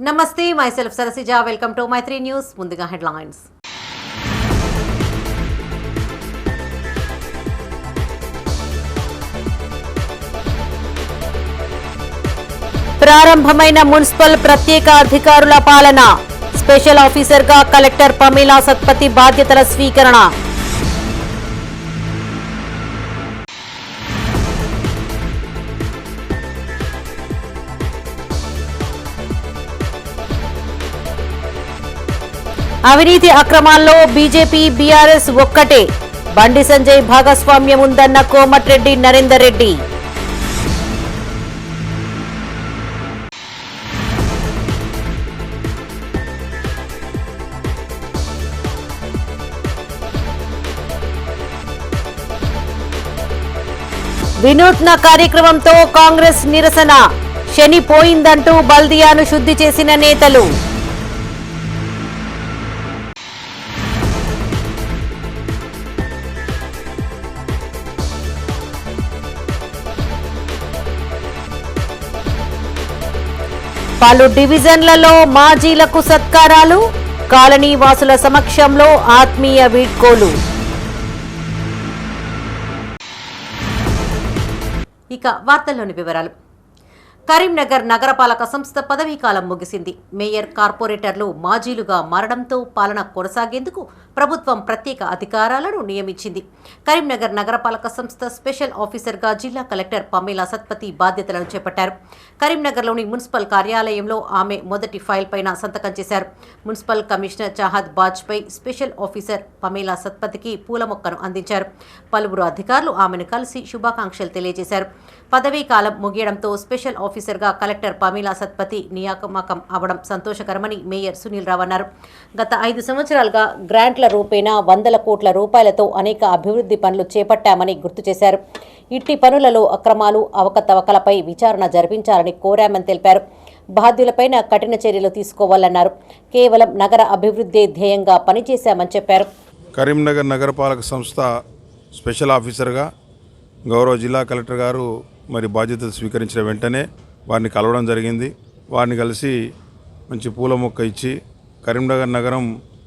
నమస్తే, myself Sarasija. Welcome to My3 News. ముందుగా headlines. ప్రారంభమైన మున్సిపల్ ప్రత్యేక అధికారుల పాలన. స్పెషల్ ఆఫీసర్గా కలెక్టర్ పమేలా సత్పతి బాధ్యతల స్వీకరణ. అవినీతి అక్రమాల్లో బీజేపీ బీఆర్ఎస్ ఒక్కటే. బండి సంజయ్ భాగస్వామ్యం ఉందన్న కోమటిరెడ్డి నరేందర్ రెడ్డి. వినూత్న కార్యక్రమంతో కాంగ్రెస్ నిరసన. శని పోయిందంటూ బల్దియాను శుద్ధి చేసిన నేతలు. పలు డివిజన్లలో మాజీలకు సత్కారాలు. కాలనీ వాసుల సమక్షంలో ఆత్మీయ వీడ్కోలు. ఇక వార్తల్లోని వివరాలు. కరీంనగర్ నగరపాలక సంస్థ పదవీకాలం ముగిసింది. మేయర్, కార్పొరేటర్లు మాజీలుగా మారడంతో పాలన కొనసాగేందుకు ప్రభుత్వం ప్రత్యేక అధికారాలను నియమించింది. కరీంనగర్ నగరపాలక సంస్థ స్పెషల్ ఆఫీసర్గా జిల్లా కలెక్టర్ పమేలా సత్పతి బాధ్యతలను చేపట్టారు. కరీంనగర్లోని మున్సిపల్ కార్యాలయంలో ఆమె మొదటి ఫైల్ పైన సంతకం చేశారు. Municipal commissioner Chahat Bajpai special officer Pamela సత్పతికి పూల మొక్కను అందించారు. పలువురు అధికారులు ఆమెను కలిసి శుభాకాంక్షలు తెలియజేశారు. పదవీకాలం ముగియడంతో స్పెషల్ ఆఫీసర్గా కలెక్టర్ పమేలా సత్పతి నియామకం అవడం సంతోషకరమని మేయర్ సునీల్ రావు అన్నారు. గత 5 సంవత్సరాలుగా గ్రాంట్ల రూపేణా 100 కోట్ల రూపాయలతో అనేక అభివృద్ధి పనులు చేపట్టామని గుర్తు చేశారు. ఇట్టి పనులలో అక్రమాలు, అవకతవకలపై విచారణ జరిపించాలని కోరామని తెలిపారు. బాధ్యులపైన కఠిన చర్యలు తీసుకోవాలన్నారు. కేవలం నగర అభివృద్ధి ధ్యేయంగా పనిచేశామని చెప్పారు. కరీంనగర్ నగరపాలక సంస్థ స్పెషల్ ఆఫీసర్గా గౌరవ జిల్లా కలెక్టర్ గారు బాధ్యతలు స్వీకరించిన వెంటనే వారిని కలవడం జరిగింది. వారిని కలిసి మంచి పూల మొక్క ఇచ్చి కరీంనగర్ నగరం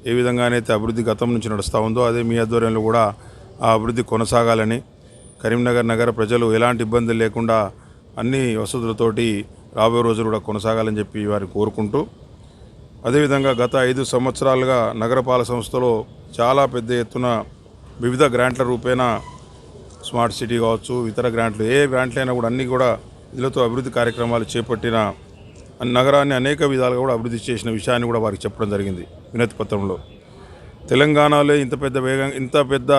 ఏ విధంగానైతే అభివృద్ధి గతం నుంచి నడుస్తూ ఉందో అదే మీ ఆధ్వర్యంలో కూడా ఆ అభివృద్ధి కొనసాగాలని, కరీంనగర్ నగర ప్రజలు ఎలాంటి ఇబ్బందులు లేకుండా అన్ని వసతులతోటి రాబోయే రోజులు కూడా కొనసాగాలని చెప్పి వారిని కోరుకుంటూ, అదేవిధంగా గత 5 సంవత్సరాలుగా నగరపాలక సంస్థలో చాలా పెద్ద ఎత్తున వివిధ గ్రాంట్ల రూపేణా స్మార్ట్ సిటీ కావచ్చు, ఇతర గ్రాంట్లు, ఏ గ్రాంట్లు అయినా కూడా అన్నీ కూడా ఇదిలతో అభివృద్ధి కార్యక్రమాలు చేపట్టిన నగరాన్ని అనేక విధాలుగా కూడా అభివృద్ధి చేసిన విషయాన్ని కూడా వారికి చెప్పడం జరిగింది వినతి పత్రంలో. తెలంగాణలో ఇంత పెద్ద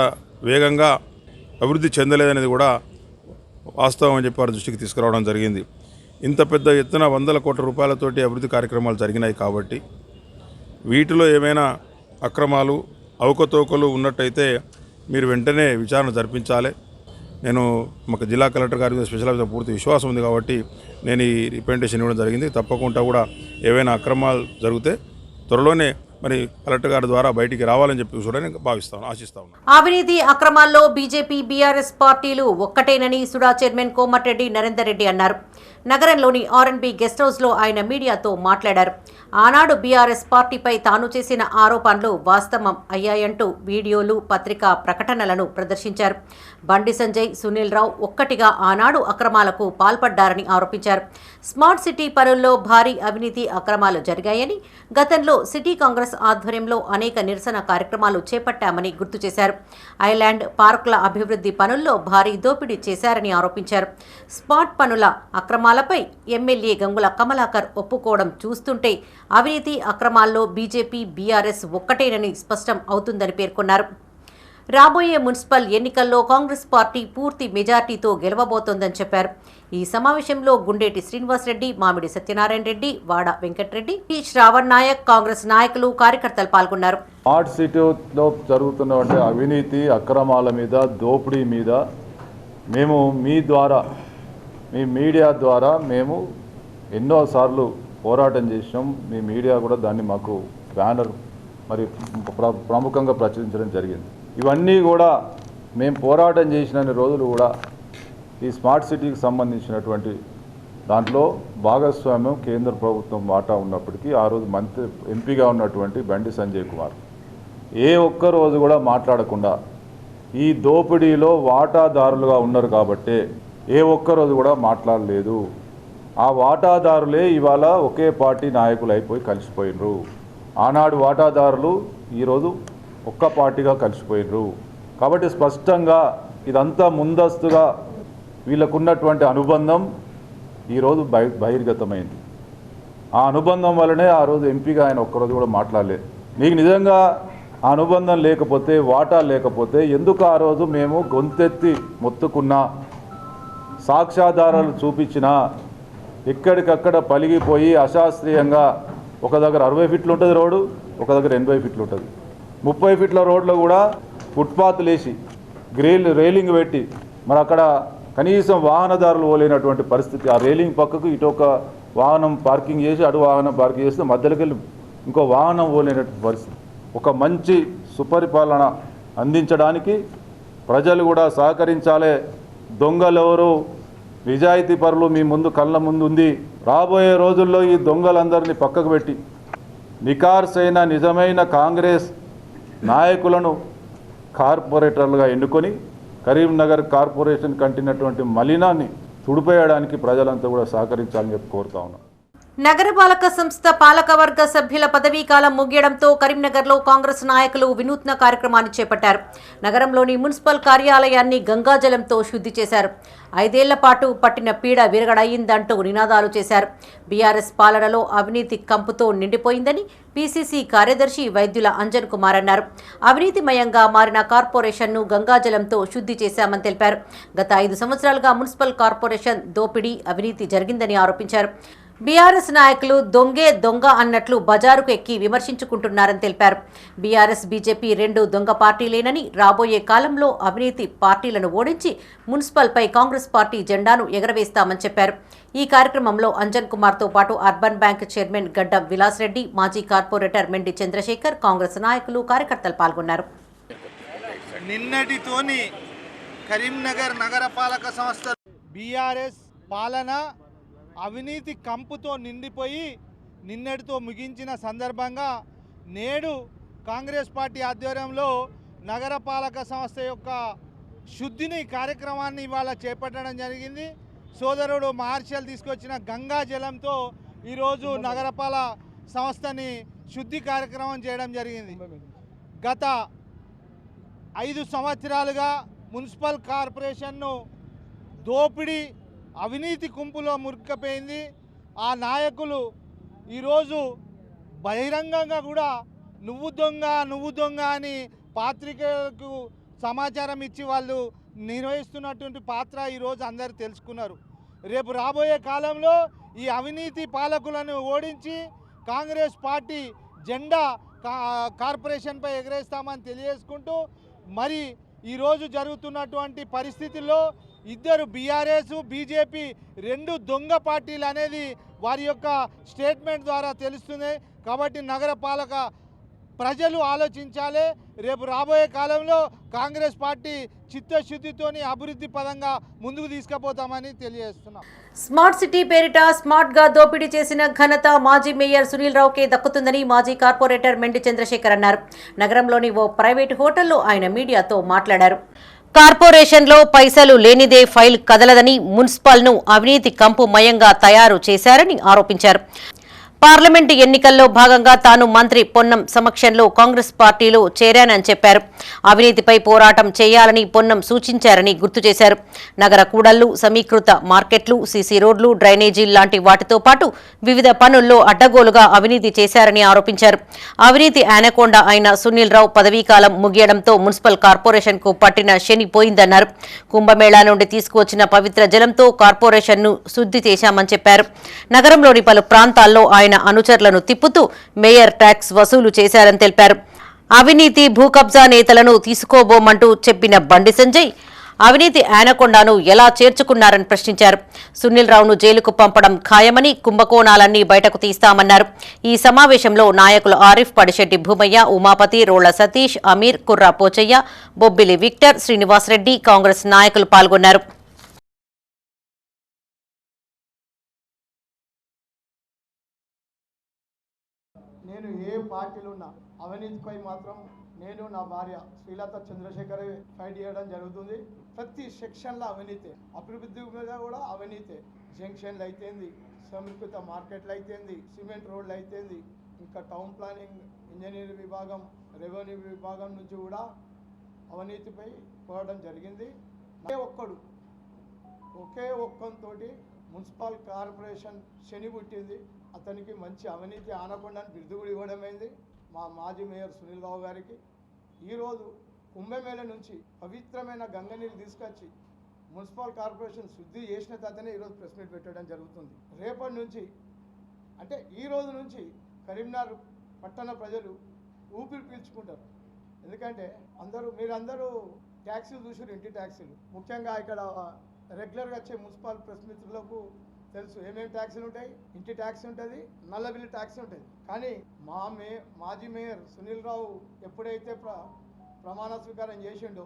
వేగంగా అభివృద్ధి చెందలేదనేది కూడా వాస్తవం అని చెప్పి వారి దృష్టికి తీసుకురావడం జరిగింది. ఇంత పెద్ద ఎత్తున 100 కోట్ల రూపాయలతోటి అభివృద్ధి కార్యక్రమాలు జరిగినాయి కాబట్టి వీటిలో ఏమైనా అక్రమాలు, అవకతవకలు ఉన్నట్టయితే మీరు వెంటనే విచారణ జరిపించాలి. నేను మాకు జిల్లా కలెక్టర్ గారి స్పెషల్ ఆఫీసర్ పూర్తి విశ్వాసం ఉంది కాబట్టి నేను ఈ రిప్రజెంటేషన్ ఇవ్వడం జరిగింది. తప్పకుండా కూడా ఏవైనా అక్రమాలు జరిగితే త్వరలోనే కలెక్టర్ గారి ద్వారా బయటికి రావాలని చెప్పి కూడా నేను ఆశిస్తాను. అవినీతి అక్రమాల్లో బీజేపీ బీఆర్ఎస్ పార్టీలు ఒక్కటేనని సుడా చైర్మన్ కోమటిరెడ్డి నరేందర్ రెడ్డి అన్నారు. నగరంలోని ఆర్ఎన్బి గెస్ట్ హౌస్లో ఆయన మీడియాతో మాట్లాడారు. ఆనాడు బీఆర్ఎస్ పార్టీపై తాను చేసిన ఆరోపణలు వాస్తవం అయ్యాయంటూ వీడియోలు, పత్రికా ప్రకటనలను ప్రదర్శించారు. బండి సంజయ్, సునీల్ రావు ఒక్కటిగా ఆనాడు అక్రమాలకు పాల్పడ్డారని ఆరోపించారు. స్మార్ట్ సిటీ పనుల్లో భారీ అవినీతి అక్రమాలు జరిగాయని, గతంలో సిటీ కాంగ్రెస్ ఆధ్వర్యంలో అనేక నిరసన కార్యక్రమాలు చేపట్టామని గుర్తు చేశారు. ఐలాండ్, పార్కుల అభివృద్ధి పనుల్లో భారీ దోపిడీ చేశారని ఆరోపించారు. స్మార్ట్ పనుల అక్రమాలపై ఎమ్మెల్యే గంగుల కమలాకర్ ఒప్పుకోవడం చూస్తుంటే అవినీతి అక్రమాల్లో బీజేపీ బీఆర్ఎస్ ఒక్కటేనని స్పష్టం అవుతుందని పేర్కొన్నారు. రాబోయే మున్సిపల్ ఎన్నికల్లో కాంగ్రెస్ పార్టీ పూర్తి మెజార్టీతో గెలవబోతోందని చెప్పారు. ఈ సమావేశంలో గుండేటి శ్రీనివాసరెడ్డి, మామిడి సత్యనారాయణ రెడ్డి, వాడ వెంకటరెడ్డి, శ్రావణ్ నాయక్, కాంగ్రెస్ నాయకులు, కార్యకర్తలు పాల్గొన్నారు. స్మార్ట్ సిటీలో జరుగుతున్న అవినీతి అక్రమాల మీద, దోపిడీ మీద మేము మీ మీడియా ద్వారా మేము ఎన్నోసార్లు పోరాటం చేసినాం. మీ మీడియా కూడా దాన్ని మాకు బ్యానర్ ప్రముఖంగా ప్రచురించడం జరిగింది. ఇవన్నీ కూడా మేము పోరాటం చేసిన రోజులు కూడా ఈ స్మార్ట్ సిటీకి సంబంధించినటువంటి దాంట్లో భాగస్వామ్యం కేంద్ర ప్రభుత్వం వాటా ఉన్నప్పటికీ ఆ రోజు ఎంపీగా ఉన్నటువంటి బండి సంజయ్ కుమార్ ఏ ఒక్క రోజు కూడా మాట్లాడకుండా ఈ దోపిడీలో వాటాదారులుగా ఉన్నారు కాబట్టి ఏ ఒక్క రోజు కూడా మాట్లాడలేదు. ఆ వాటాదారులే ఇవాళ ఒకే పార్టీ నాయకులు అయిపోయి కలిసిపోయినరు. ఆనాడు వాటాదారులు ఈరోజు ఒక్క పార్టీగా కలిసిపోయినరు. కాబట్టి స్పష్టంగా ఇదంతా ముందస్తుగా వీళ్ళకున్నటువంటి అనుబంధం ఈరోజు బహిర్గతమైంది. ఆ అనుబంధం వల్లనే ఆ రోజు ఎంపీగా ఆయన ఒక్కరోజు కూడా మాట్లాడలేదు. మీకు నిజంగా ఆ అనుబంధం లేకపోతే, వాటా లేకపోతే ఎందుకు ఆ రోజు మేము గొంతెత్తి మొత్తుకున్నా, సాక్ష్యాధారాలు చూపించినా ఎక్కడికక్కడ పలిగిపోయి అశాస్త్రీయంగా ఒక దగ్గర 60 ఫీట్లు ఉంటుంది రోడ్డు, ఒక దగ్గర 80 ఫీట్లు ఉంటుంది. 30 ఫీట్ల రోడ్లో కూడా ఫుట్పాత్లు వేసి రైలింగ్ పెట్టి మరి అక్కడ కనీసం వాహనదారులు పోలేనటువంటి పరిస్థితి. ఆ రైలింగ్ పక్కకు ఇటు ఒక వాహనం పార్కింగ్ చేసి అటు వాహనం పార్కింగ్ చేస్తే మధ్యలోకి వెళ్ళి ఇంకో వాహనం పోలేనటువంటి పరిస్థితి. ఒక మంచి సుపరిపాలన అందించడానికి ప్రజలు కూడా సహకరించాలి. దొంగలెవరు, నిజాయితీ పరులు మీ ముందు కళ్ళ ముందు ఉంది. రాబోయే రోజుల్లో ఈ దొంగలందరినీ పక్కకు పెట్టి నికార్సైన నిజమైన కాంగ్రెస్ నాయకులను కార్పొరేటర్లుగా ఎన్నుకొని కరీంనగర్ కార్పొరేషన్ కంటినటువంటి మలినాన్ని తుడిపేయడానికి ప్రజలంతా కూడా సహకరించాలని చెప్పి కోరుతా ఉన్నాం. నగరపాలక సంస్థ పాలకవర్గ సభ్యుల పదవీకాలం ముగియడంతో కరీంనగర్లో కాంగ్రెస్ నాయకులు వినూత్న కార్యక్రమాన్ని చేపట్టారు. నగరంలోని మున్సిపల్ కార్యాలయాన్ని గంగాజలంతో శుద్ధి చేశారు. 5 ఏళ్ల పాటు పట్టిన పీడ విరగడయిందంటూ నినాదాలు చేశారు. బీఆర్ఎస్ పాలనలో అవినీతి కంపుతో నిండిపోయిందని పీసీసీ కార్యదర్శి వైద్యుల అంజన్ కుమార్ అన్నారు. అవినీతిమయంగా మారిన కార్పొరేషన్ను గంగాజలంతో శుద్ధి చేశామని తెలిపారు. గత 5 సంవత్సరాలుగా మున్సిపల్ కార్పొరేషన్ దోపిడీ, అవినీతి జరిగిందని ఆరోపించారు. బీఆర్ఎస్ నాయకులు దొంగ అన్నట్లు బజారుకు ఎక్కి విమర్శించుకుంటున్నారని తెలిపారు. బీఆర్ఎస్, బీజేపీ 2 దొంగ పార్టీలేనని, రాబోయే కాలంలో అవినీతి పార్టీలను ఓడించి మున్సిపల్పై కాంగ్రెస్ పార్టీ జెండాను ఎగరవేస్తామని చెప్పారు. ఈ కార్యక్రమంలో అంజన్ కుమార్తో పాటు అర్బన్ బ్యాంక్ చైర్మన్ గడ్డం విలాస్ రెడ్డి, మాజీ కార్పొరేటర్ మెండి చంద్రశేఖర్, కాంగ్రెస్ నాయకులు, కార్యకర్తలు పాల్గొన్నారు. నిన్నటితోని కరీంనగర్ నగరపాలక సంస్థ బీఆర్ఎస్ పాలన అవినీతి కంపుతో నిండిపోయి నిన్నటితో ముగించిన సందర్భంగా నేడు కాంగ్రెస్ పార్టీ ఆధ్వర్యంలో నగరపాలక సంస్థ యొక్క శుద్ధిని కార్యక్రమాన్ని ఇవాళ చేపట్టడం జరిగింది. సోదరుడు మహర్షల్ తీసుకొచ్చిన గంగా జలంతో ఈరోజు నగరపాలక సంస్థని శుద్ధి కార్యక్రమం చేయడం జరిగింది. గత 5 సంవత్సరాలుగా మున్సిపల్ కార్పొరేషన్ను దోపిడీ, అవినీతి కుంపులో మురికిపోయింది. ఆ నాయకులు ఈరోజు బహిరంగంగా కూడా నువ్వు దొంగ అని పాత్రికేయులకు సమాచారం ఇచ్చి వాళ్ళు నిర్వహిస్తున్నటువంటి పాత్ర ఈరోజు అందరూ తెలుసుకున్నారు. రేపు రాబోయే కాలంలో ఈ అవినీతి పాలకులను ఓడించి కాంగ్రెస్ పార్టీ జెండా కార్పొరేషన్పై ఎగరేస్తామని తెలియజేసుకుంటూ, మరి ఈరోజు జరుగుతున్నటువంటి పరిస్థితుల్లో ఇద్దరు బీఆర్ఎస్, బీజేపీ 2 దొంగ పార్టీలు అనేది వారి యొక్క స్టేట్మెంట్ ద్వారా తెలుస్తుంది. కాబట్టి నగరపాలక ప్రజలు ఆలోచించాలి. రేపు రాబోయే కాలంలో కాంగ్రెస్ పార్టీ చిత్తశుద్ధితోని అభివృద్ధి పదంగా ముందుకు తీసుకుపోతామని తెలియజేస్తున్నాం. స్మార్ట్ సిటీ పేరిట స్మార్ట్గా దోపిడీ చేసిన ఘనత మాజీ మేయర్ సునీల్ రావుకే దక్కుతుందని మాజీ కార్పొరేటర్ మెండి చంద్రశేఖర్ అన్నారు. నగరంలోని ఓ ప్రైవేటు హోటల్లో ఆయన మీడియాతో మాట్లాడారు. కార్పొరేషన్లో పైసలు లేనిదే ఫైల్ కదలదని, మున్సిపల్ను అవినీతి కంపుమయంగా తయారు చేశారని ఆరోపించారు. పార్లమెంటు ఎన్నికల్లో భాగంగా తాను మంత్రి పొన్నం సమక్షంలో కాంగ్రెస్ పార్టీలో చేరానని చెప్పారు. అవినీతిపై పోరాటం చేయాలని పొన్నం సూచించారని గుర్తు చేశారు. నగర కూడళ్లు, సమీకృత మార్కెట్లు, సీసీ రోడ్లు, డ్రైనేజీలు లాంటి వాటితో పాటు వివిధ పనుల్లో అడ్డగోలుగా అవినీతి చేశారని ఆరోపించారు. అవినీతి ఆనకొండ అయిన సునీల్ రావు పదవీకాలం ముగియడంతో మున్సిపల్ కార్పొరేషన్కు పట్టిన శని పోయిందన్నారు. కుంభమేళా నుండి తీసుకువచ్చిన పవిత్ర జలంతో కార్పొరేషన్ను శుద్ధి చేశామని చెప్పారు. నగరంలోని పలు ప్రాంతాల్లో ఆయన అనుచరులను తిప్పుతూ మేయర్ ట్యాక్స్ వసూలు చేశారని తెలిపారు. అవినీతి, భూకబ్జా నేతలను తీసుకోబోమంటూ చెప్పిన బండి సంజయ్ అవినీతి ఆనకొండను ఎలా చేర్చుకున్నారని ప్రశ్నించారు. సునీల్ రావును జైలుకు పంపడం ఖాయమని, కుంభకోణాలన్నీ బయటకు తీస్తామన్నారు. ఈ సమావేశంలో నాయకులు ఆరిఫ్, పడిశెట్టి భూమయ్య, ఉమాపతి, రోళ్ల సతీష్, అమీర్, కుర్రా పోచయ్య, బొబ్బిలి విక్టర్, శ్రీనివాసరెడ్డి, కాంగ్రెస్ నాయకులు పాల్గొన్నారు. నేను ఏ పార్టీలో ఉన్నా అవినీతిపై మాత్రం నేను నా భార్య శ్రీలత చంద్రశేఖర్ ఫైట్ చేయడం జరుగుతుంది. ప్రతి సెక్షన్లో అవినీతి, అభివృద్ధి మీద కూడా అవినీతి. జంక్షన్లు అయితేంది, సమీకృత మార్కెట్లు అయితేంది, సిమెంట్ రోడ్లు అయితేంది, ఇంకా టౌన్ ప్లానింగ్, ఇంజనీరింగ్ విభాగం, రెవెన్యూ విభాగం నుంచి కూడా అవినీతిపై పోవడం జరిగింది. ఒకే ఒక్కంతో మున్సిపల్ కార్పొరేషన్ శని పుట్టింది. అతనికి మంచి అవినీతి ఆనకుండా బిరుదు కూడా ఇవ్వడమైంది మా మాజీ మేయర్ సునీల్ రావు గారికి. ఈరోజు కుంభమేళ నుంచి పవిత్రమైన గంగ నీళ్ళు తీసుకొచ్చి మున్సిపల్ కార్పొరేషన్ శుద్ధి చేసిన తర్వాతనే ఈరోజు ప్రెస్ మీట్ పెట్టడం జరుగుతుంది. రేపటి నుంచి అంటే ఈ రోజు నుంచి కరీంనగర్ పట్టణ ప్రజలు ఊపిరి పీల్చుకుంటారు. ఎందుకంటే మీరందరూ ట్యాక్సీలు చూసారు, ఇంటి ట్యాక్సీలు. ముఖ్యంగా ఇక్కడ రెగ్యులర్గా వచ్చే మున్సిపల్ ప్రెస్ మిత్రులకు తెలుసు ఏమేమి ట్యాక్సీలు ఉంటాయి. ఇంటి ట్యాక్సీ ఉంటుంది, నల్ల బిల్లు ట్యాక్సీ ఉంటుంది. కానీ మాజీ మేయర్ సునీల్ రావు ఎప్పుడైతే ప్రమాణ స్వీకారం చేసిండో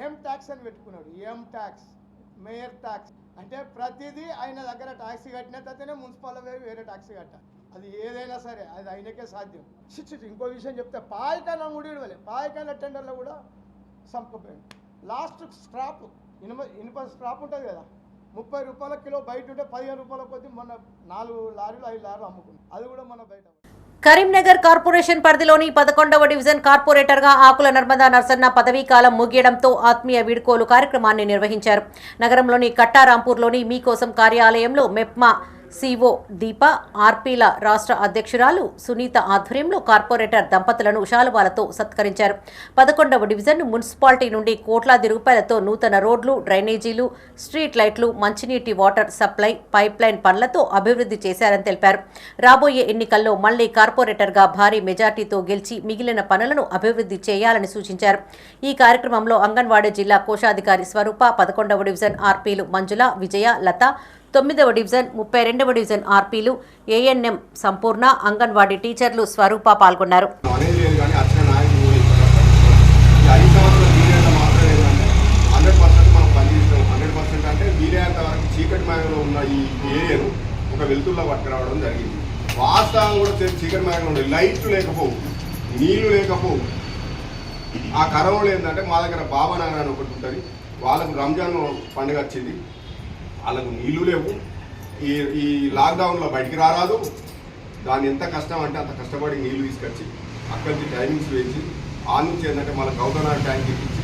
ఎం ట్యాక్స్ అని పెట్టుకున్నాడు. ఎం ట్యాక్స్, మేయర్ ట్యాక్స్ అంటే ప్రతిదీ ఆయన దగ్గర ట్యాక్సీ కట్టిన తర్వాతనే మున్సిపల్ వేరే ట్యాక్సీ కట్టాలి. అది ఏదైనా సరే అది ఆయనకే సాధ్యం. ఇంకో విషయం చెప్తే పాయకాయల కూడా ఇవ్వలే, పాయకాయల టెండర్లో కూడా సంపకపోయింది. లాస్ట్ స్క్రాప్ ఇనుప స్క్రాప్ ఉంటుంది కదా, 30 రూపాయల కిలో బయట ఉంటే 15 రూపాయల కొద్ది మొన్న 4 లారీలు 5 లారీలు అమ్ముకుంది. అది కూడా మన బయట. కరీంనగర్ కార్పొరేషన్ పరిధిలోని 11వ డివిజన్ కార్పొరేటర్గా ఆకుల నర్మదా నర్సన్న పదవీకాలం ముగియడంతో ఆత్మీయ వీడ్కోలు కార్యక్రమాన్ని నిర్వహించారు. నగరంలోని కట్టారాంపూర్లోని మీకోసం కార్యాలయంలో మెప్మా సిఓ దీప, ఆర్పీల రాష్ట్ర అధ్యక్షురాలు సునీత ఆధ్వర్యంలో కార్పొరేటర్ దంపతులను శాలువాలతో సత్కరించారు. 11వ డివిజన్ మున్సిపాలిటీ నుండి కోట్లాది రూపాయలతో నూతన రోడ్లు, డ్రైనేజీలు, స్ట్రీట్ లైట్లు, మంచినీటి వాటర్ సప్లై, పైప్లైన్ పనులతో అభివృద్ధి చేశారని తెలిపారు. రాబోయే ఎన్నికల్లో మళ్లీ కార్పొరేటర్గా భారీ మెజార్టీతో గెలిచి మిగిలిన పనులను అభివృద్ధి చేయాలని సూచించారు. ఈ కార్యక్రమంలో అంగన్వాడీ జిల్లా కోశాధికారి స్వరూప, 11వ డివిజన్ ఆర్పీలు మంజుల, విజయ, లత, 9వ డివిజన్ 32వ డివిజన్ ఆర్పీలు, ఏఎన్ఎం సంపూర్ణ, అంగన్వాడీ టీచర్లు స్వరూప పాల్గొన్నారు. చీకటి మాయంలో ఉన్న ఈ ఏరియాను ఒక వెలుతురులో పట్టుకురావడం జరిగింది. వాస్తవం కూడా చీకటి మాయంలో ఉండే లైట్లు లేకపోవు, నీళ్లు లేకపోవు. ఆ కరవలు ఏంటంటే మా దగ్గర బాబానగర్ అని ఒకటి ఉంటుంది. వాళ్ళకు రంజాన్ పండుగ వచ్చింది, వాళ్ళకు నీళ్లు లేవు. ఈ లాక్డౌన్లో బయటికి రారాదు. దాన్ని ఎంత కష్టం అంటే అంత కష్టపడి నీళ్లు తీసుకొచ్చి అక్కడి నుంచి టైమింగ్స్ వేసి ఆ నుంచి ఏంటంటే మన గౌతనార్ ట్యాంక్ ఇప్పించి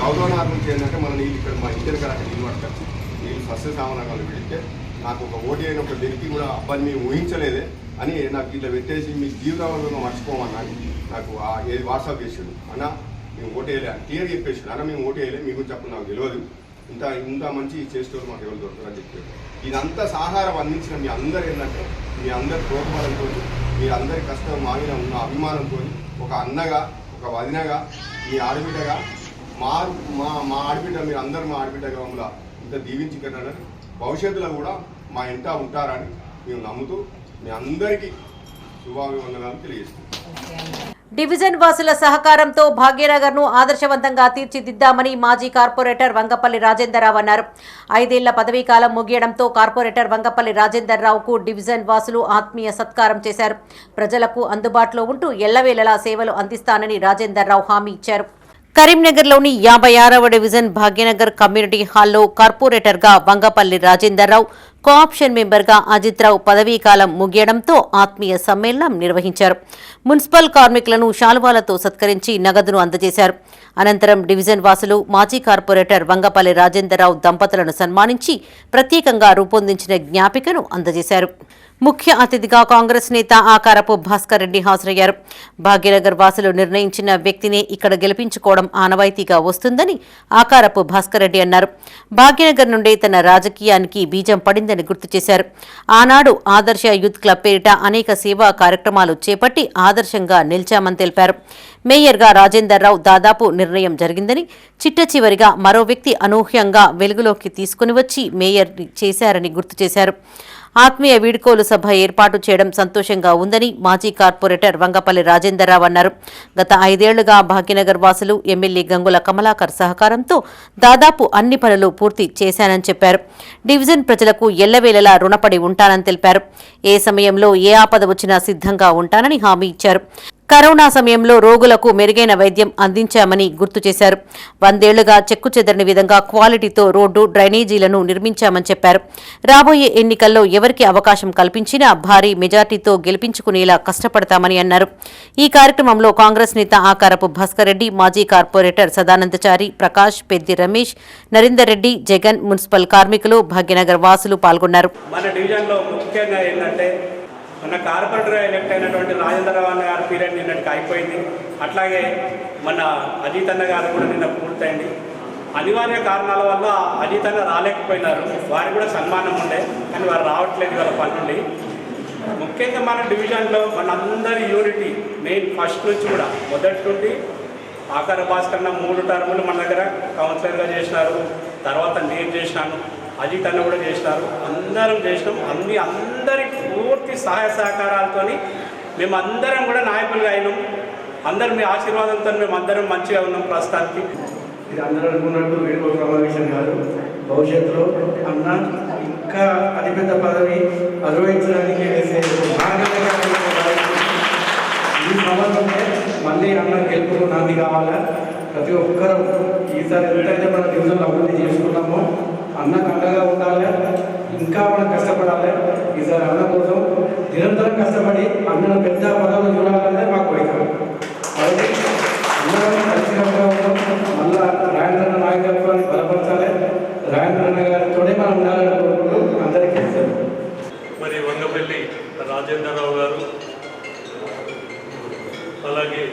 గౌతనార్ నుంచి ఏంటంటే మన నీళ్ళు ఇక్కడ మా ఇంటి దగ్గర అక్కడ నీళ్ళు పట్టుకొచ్చి నీళ్ళు సస్య సామానాలు పెడితే నాకు ఒక ఓటీ అయిన ఒక దీనికి కూడా అబ్బాయి మేము ఊహించలేదే అని నాకు ఇట్లా పెట్టేసి మీ జీవితంలో మర్చిపోమన్నా నాకు ఏది వాట్సాప్ చేసాడు. అన్న మేము ఓటు వేయలే అని క్లియర్ చెప్పేసాడు. అన్న మేము ఓటు వేయలే, మీకు చెప్పు నాకు తెలియదు, ఇంత మంచి చేసేవాళ్ళు మాకు ఎవరు దొరుకుతారని చెప్పారు. ఇదంతా సహకారం అందించిన మీ అందరూ ఏంటంటే మీ అందరి ప్రోత్సాహంతో, మీరందరి కష్టం మా మీద ఉన్న అభిమానంతో ఒక అన్నగా, ఒక వదినగా, మీ ఆడబిడ్డగా మా ఆడబిడ్డ, మీరు అందరూ మా ఆడబిడ్డగా మమ్మల్ని ఇంత దీవించుకుంటారని, భవిష్యత్తులో కూడా మా ఇంట ఉంటారని మేము నమ్ముతూ మీ అందరికీ శుభాభివందనాలు తెలియజేస్తున్నాం. డివిజన్ వాసుల సహకారంతో భాగ్యనగర్ను ఆదర్శవంతంగా తీర్చిదిద్దామని మాజీ కార్పొరేటర్ వంగపల్లి రాజేందర్రావు అన్నారు. 5 ఏళ్ల పదవీకాలం ముగియడంతో కార్పొరేటర్ వంగపల్లి రాజేందర్రావుకు డివిజన్ వాసులు ఆత్మీయ సత్కారం చేశారు. ప్రజలకు అందుబాటులో ఉంటూ ఎల్లవేళలా సేవలు అందిస్తానని రాజేందర్రావు హామీ ఇచ్చారు. కరీంనగర్లోని 56వ డివిజన్ భాగ్యనగర్ కమ్యూనిటీ హాల్లో కార్పొరేటర్గా వంగపల్లి రాజేందర్రావు, కోఆప్షన్ మెంబర్గా అజిత్రావు పదవీకాలం ముగియడంతో ఆత్మీయ సమ్మేళనం నిర్వహించారు. మున్సిపల్ కార్మికులను శాలువాలతో సత్కరించి నగదును అందజేశారు. అనంతరం డివిజన్ వాసులు మాజీ కార్పొరేటర్ వంగపల్లి రాజేందర్రావు దంపతులను సన్మానించి ప్రత్యేకంగా రూపొందించిన జ్ఞాపికను అందజేశారు. ముఖ్య అతిథిగా కాంగ్రెస్ నేత ఆకారపు భాస్కర్ రెడ్డి హాజరయ్యారు. భాగ్యనగర్ వాసులు నిర్ణయించిన వ్యక్తినే ఇక్కడ గెలిపించుకోవడం ఆనవాయితీగా వస్తుందని ఆకారపు భాస్కర్ రెడ్డి అన్నారు. భాగ్యనగర్ నుండే తన రాజకీయానికి బీజం పడిందని గుర్తు చేశారు. ఆనాడు ఆదర్శ యూత్ క్లబ్ పేరిట అనేక సేవా కార్యక్రమాలు చేపట్టి ఆదర్శంగా నిలిచామని తెలిపారు. మేయర్గా రాజేందర్రావు దాదాపు నిర్ణయం జరిగిందని, చిట్టచివరిగా మరో వ్యక్తి అనూహ్యంగా వెలుగులోకి తీసుకుని వచ్చి మేయర్ చేశారని గుర్తు చేశారు. ఆత్మీయ వీడ్కోలు సభ ఏర్పాటు చేయడం సంతోషంగా ఉందని మాజీ కార్పొరేటర్ వంగపల్లి రాజేందర్రావు అన్నారు. గత 5 ఏళ్లుగా భాగ్యనగర్ వాసులు ఎమ్మెల్యే గంగుల కమలాకర్ సహకారంతో దాదాపు అన్ని పనులు పూర్తి చేశానని చెప్పారు. డివిజన్ ప్రజలకు ఎల్లవేళలా రుణపడి ఉంటానని తెలిపారు. ఏ సమయంలో ఏ ఆపద వచ్చినా సిద్ధంగా ఉంటానని హామీ ఇచ్చారు. కరోనా సమయంలో రోగులకు మెరుగైన వైద్యం అందించామని గుర్తు చేశారు. 100 ఏళ్లుగా చెక్కుచెదరని విధంగా క్వాలిటీతో రోడ్డు, డ్రైనేజీలను నిర్మించామని చెప్పారు. రాబోయే ఎన్నికల్లో ఎవరికి అవకాశం కల్పించినా భారీ మెజార్టీతో గెలిపించుకునేలా కష్టపడతామని అన్నారు. ఈ కార్యక్రమంలో కాంగ్రెస్ నేత ఆకారపు భాస్కర్ రెడ్డి, మాజీ కార్పొరేటర్ సదానందచారి, ప్రకాష్, పెద్ది రమేష్, నరేందర్ రెడ్డి, జగన్, మున్సిపల్ కార్మికులు, భాగ్యనగర్ వాసులు పాల్గొన్నారు. మన డివిజన్లో ముఖ్యంగా ఏంటంటే మన కార్పొరేటర్ ఎలక్ట్ అయినటువంటి రాజేంద్రరావు అన్న గారి పీరియడ్ నిన్నటికి అయిపోయింది. అట్లాగే మన అజిత్ అన్న గారు కూడా నిన్న పూర్తయింది. అనివార్య కారణాల వల్ల అజిత్ అన్న రాలేకపోయినారు. వారికి కూడా సన్మానం ఉండే, కానీ వారు రావట్లేదు వాళ్ళ పనుండి. ముఖ్యంగా మన డివిజన్లో మనందరి యూనిటీ మెయిన్ ఫస్ట్ నుంచి కూడా మొదటి నుండి ఆకార భాస్కర్ అన్న 3 టర్ములు మన దగ్గర కౌన్సిలర్గా చేసినారు. తర్వాత నేను చేసినాను, అజిత్ అన్న కూడా చేసినారు, అందరం చేసినాం. అందరి పూర్తి సహాయ సహకారాలతో మేమందరం కూడా నాయకులుగా అయినాం. అందరం మీ ఆశీర్వాదంతో మేమందరం మంచిగా ఉన్నాం. ప్రస్తుతానికి ఇది అందరూ అనుకున్నట్టు వీడియో సమావేశం కాదు. భవిష్యత్తులో అన్న ఇంకా అతిపెద్ద పదవి అధిరోహించడానికి వేసే ఈ సంవత్సరంలో మళ్ళీ అన్న గెలుపుకు నాంది కావాలా. ప్రతి ఒక్కరూ ఈసారి ఎంతైతే మన డివిజన్లో అభివృద్ధి చేసుకున్నామో అన్నకు అండగా ఉండాలి. ఇంకా మనం కష్టపడాలి. ఈసారి అన్న కోసం నిరంతరం కష్టపడి అన్నను పెద్ద పదవులు చూడాలనే మాకు కోరిక. కాబట్టి అందరం కలిసికట్టుగా ఉన్నాం. మళ్ళా రాజేంద్రన్న నాయకత్వాన్ని బలపరచాలి. రాజేంద్రన్న గారితోనే మనం ఉండాలని కోరుకుంటూ అందరికీ మరి వంగపల్లి రాజేంద్రరావు గారు, అలాగే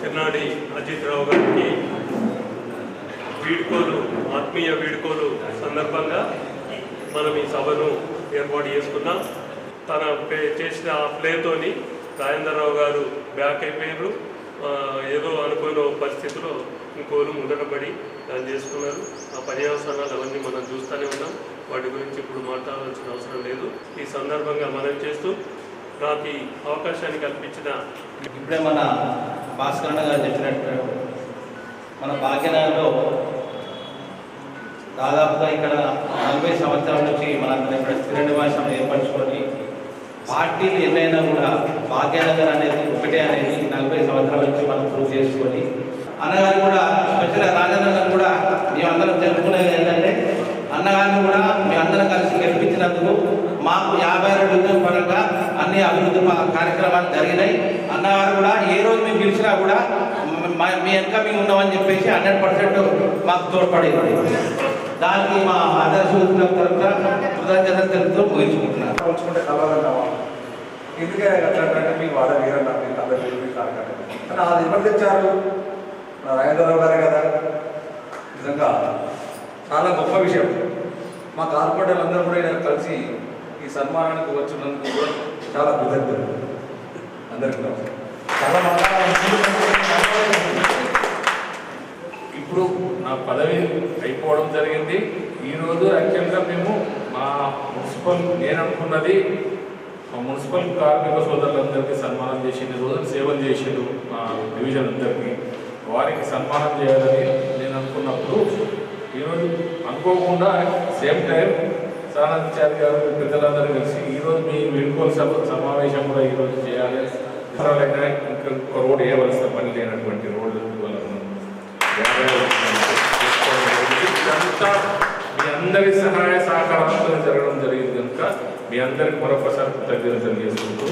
చెన్నాడి అజిత్ రావు గారికి వీడ్కోలు, ఆత్మీయ వీడ్కోలు సందర్భంగా మనం ఈ సభను ఏర్పాటు చేసుకున్నాం. తన చేసిన ప్లేతోని రాజేంద్రరావు గారు బ్యాక్ అయిపోయారు. ఏదో అనుకోని పరిస్థితిలో ఇంకోరు ముందటపడి దాన్ని చేసుకున్నారు. ఆ పర్యవసానాలు అవన్నీ మనం చూస్తూనే ఉన్నాం. వాటి గురించి ఇప్పుడు మాట్లాడాల్సిన అవసరం లేదు. ఈ సందర్భంగా మనం చేస్తూ నాకు ఈ అవకాశాన్ని కల్పించిన ఇప్పుడే మన భాస్కర్ అన్న గారు చెప్పినట్టు మన భాగ్యనగర్లో దాదాపుగా ఇక్కడ 40 సంవత్సరాల నుంచి మనందరం ఇక్కడ స్థిర నివాసం ఏర్పరచుకొని పార్టీలు ఎన్నైనా కూడా భాగ్యనగర్ అనేది ఒకటే అనేది 40 సంవత్సరాల నుంచి మనం ప్రూవ్ చేసుకొని అన్నగారు కూడా స్పెషల్గా రాజేంద్ర కూడా మేమందరం జరుపుకునేది ఏంటంటే అన్నగారిని కూడా మేమందరం కలిసి గెలిపించినందుకు మాకు 52 డివిజన్ పరంగా అన్ని అభివృద్ధి కార్యక్రమాలు జరిగినాయి. అన్నగారు కూడా ఏ రోజు మేము పిలిచినా కూడా మీ వెనక మేము ఉన్నామని చెప్పేసి 100% మాకు తోడ్పడేది. దానికి మా ఆదర్శ తరఫున కృతజ్ఞతలు తెలుపుతూ ముగించుకుంటున్నాను. ఉంచుకుంటే కలవాలన్నా ఎందుకే అట్లా మీ వాడ వీరన్నా మీకు అందరూ కానీ అది ఎవరు తెచ్చారు? రాజేంద్రరావు గారే కదా. నిజంగా చాలా గొప్ప విషయం. మా కార్పొరేటర్లు అందరూ కూడా కలిసి ఈ సన్మానానికి వచ్చినందుకు కూడా చాలా కృతజ్ఞతలు అందరికీ. చాలా ఇప్పుడు నా పదవి అయిపోవడం జరిగింది. ఈరోజు యాక్చువల్గా మేము మా మున్సిపల్ నేను అనుకున్నది మా మున్సిపల్ కార్మిక సోదరులందరికీ సన్మానం చేసింది, రోజులు సేవలు చేసిండు మా డివిజన్ అందరికీ. వారికి సన్మానం చేయాలని నేను అనుకున్నప్పుడు ఈరోజు అనుకోకుండా సేమ్ టైం సదానందచారి గారు పెద్దలందరూ కలిసి ఈరోజు మీ వీడ్కోలు సమావేశం కూడా ఈరోజు చేయాలి. ఇంకా రోడ్ వేయవలసిన పని లేనటువంటి రోడ్లు ఇదంతా మీ అందరి సహాయ సహకారాలతో జరగడం జరిగింది కనుక మీ అందరికి మరొకసారి కృతజ్ఞతలు తెలియజేసుకుంటూ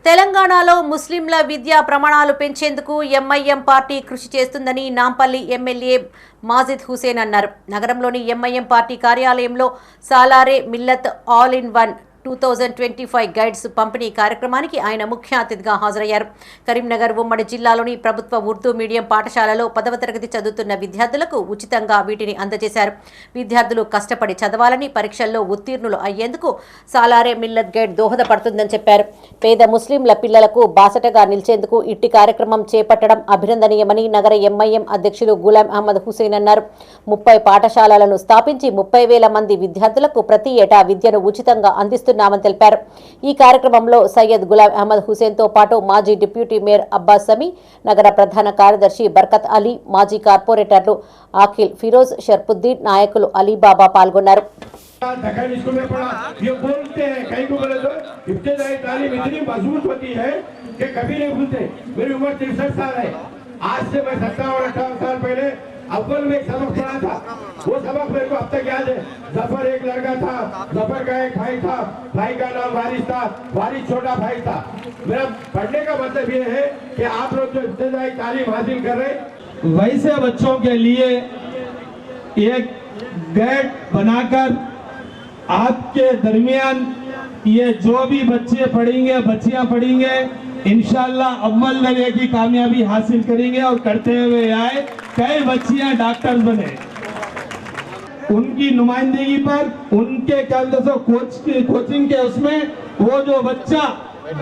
తెలంగాణలో ముస్లింల విద్యా ప్రమాణాలు పెంచేందుకు ఎంఐఎం పార్టీ కృషి చేస్తుందని నాంపల్లి ఎమ్మెల్యే మాజిద్ హుసేన్ అన్నారు. నగరంలోని ఎంఐఎం పార్టీ కార్యాలయంలో Salare Millat all in one 2025 guides పంపిణీ కార్యక్రమానికి ఆయన ముఖ్య అతిథిగా హాజరయ్యారు. కరీంనగర్ ఉమ్మడి జిల్లాలోని ప్రభుత్వ ఉర్దూ మీడియం పాఠశాలలో 10వ తరగతి చదువుతున్న విద్యార్థులకు ఉచితంగా వీటిని అందజేశారు. విద్యార్థులు కష్టపడి చదవాలని, పరీక్షల్లో ఉత్తీర్ణులు అయ్యేందుకు సాలారే మిల్లత్ గైడ్ దోహదపడుతుందని చెప్పారు. పేద ముస్లింల పిల్లలకు బాసటగా నిలిచేందుకు ఇట్టి కార్యక్రమం చేపట్టడం అభినందనీయమని నగర ఎంఐఎం అధ్యక్షులు గులాం అహ్మద్ హుసేన్ అన్నారు. 30 పాఠశాలలను స్థాపించి 30,000 మంది విద్యార్థులకు ప్రతి ఏటా విద్యను ఉచితంగా అందిస్తున్నారు తెలిపారు. ఈ కార్యక్రమంలో సయ్యద్ గులాం అహ్మద్ హుసేన్తో పాటు మాజీ డిప్యూటీ మేయర్ అబ్బాస్ సమీ, నగర ప్రధాన కార్యదర్శి బర్కత్ అలీ, మాజీ కార్పొరేటర్లు అఖిల్, ఫిరోజ్, షర్ఫుద్దీన్, నాయకులు అలీబాబా పాల్గొన్నారు. अव्वल में एक सबक पढ़ा था, वो सबक मेरे को अब तक याद है। जफर एक लड़का था, जफर का एक भाई था, भाई का नाम वारिस था, वारिस छोटा भाई था। मेरा पढ़ने का मतलब ये है कि आप लोग जो इब्तदाई तालीम हासिल कर रहे हैं, वैसे बच्चों के लिए एक गाइड बनाकर आपके दरमियान ये जो भी बच्चे पढ़ेंगे, बच्चियां पढ़ेंगे, इंशाअल्लाह अव्वल दर्जे की कामयाबी हासिल करेंगे और करते हुए आए कई बच्चियां डॉक्टर्स बने। उनकी नुमाइंदगी पर उनके कोचिंग के उसमें वो जो बच्चा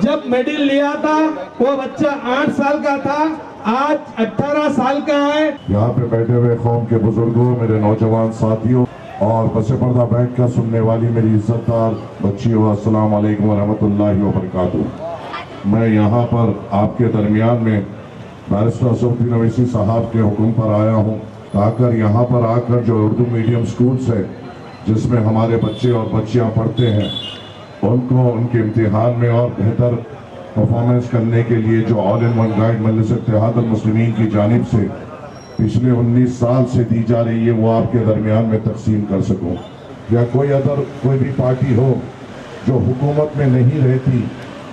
जब मेडल लिया था वो बच्चा 8 साल का था, आज 18 साल का है। यहाँ पे बैठे हुए कौम के बुजुर्गों, मेरे नौजवान साथियों और बसे पर्दा बैठ कर सुनने वाली मेरी इज्जतदार बच्चियों, अस्सलाम वालेकुम व रहमतुल्लाहि व बरकातुहू। मैं यहाँ पर आपके दरमियान में बैरिस्टर असदुद्दीन अवैसी साहब के हुक्म पर आया हूँ ताकर यहाँ पर आकर जो उर्दू मीडियम स्कूल्स है जिसमें हमारे बच्चे और बच्चियाँ पढ़ते हैं उनको उनके इम्तिहान में और बेहतर परफॉर्मेंस करने के लिए जो ऑल इन वन गाइड मजलिस इत्तेहादुल मुस्लिमीन की जानिब से पिछले 19 साल से दी जा रही है वो आपके दरमियान में तकसीम कर सकूँ। या कोई भी पार्टी हो जो हुकूमत में नहीं रहती